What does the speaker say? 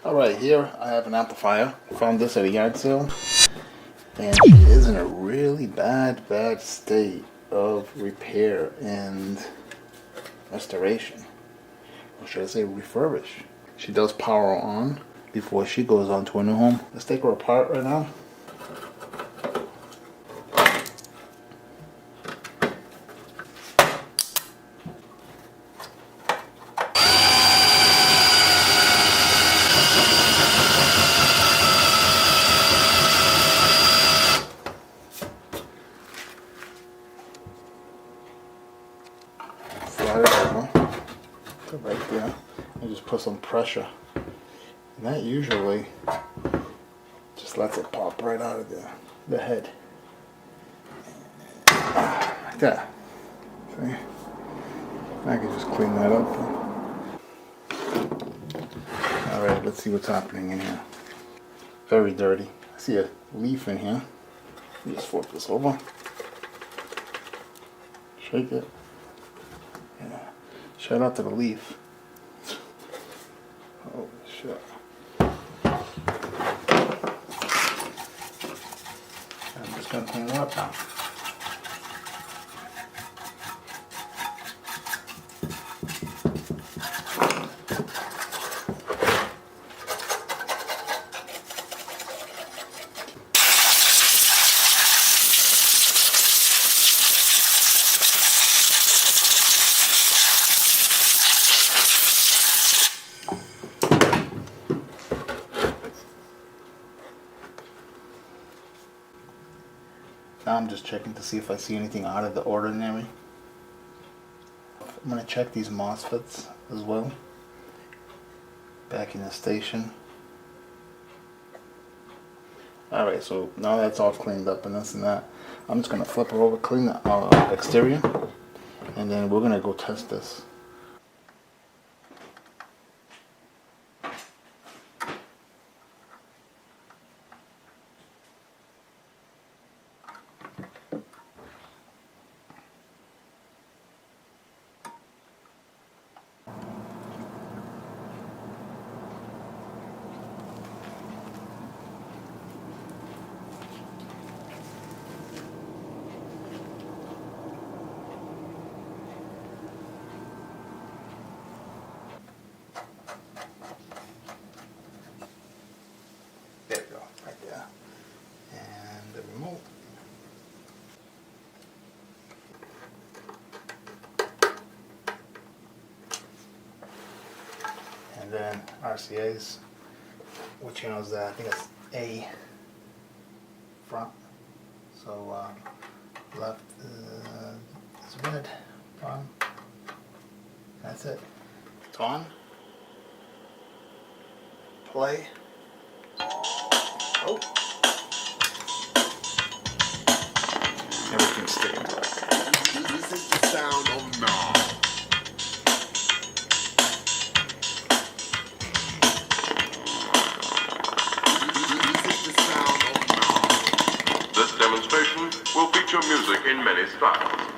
Alright, here I have an amplifier. I found this at a yard sale. And she is in a really bad state of repair and restoration. Or should I say refurbish. She does power on before she goes on to a new home. Let's take her apart right now. Slide it over to right there and just put some pressure. And that usually just lets it pop right out of the head. Like that. See? I can just clean that up. Alright, let's see what's happening in here. Very dirty. I see a leaf in here. Just flip this over. Shake it. Yeah. Shout out to the leaf. Holy shit. I'm just gonna clean it up now. Now I'm just checking to see if I see anything out of the ordinary. I'm going to check these MOSFETs as well. Back in the station. Alright, so now that's all cleaned up and this and that. I'm just going to flip her over, clean the exterior. And then we're going to go test this. There we go, right there. And the remote. And then RCA's. What channel is that? I think it's A front. So left is red. On. That's it. It's on. Play. Oh. Everything's sticking. This is the sound of now. This demonstration will feature music in many styles.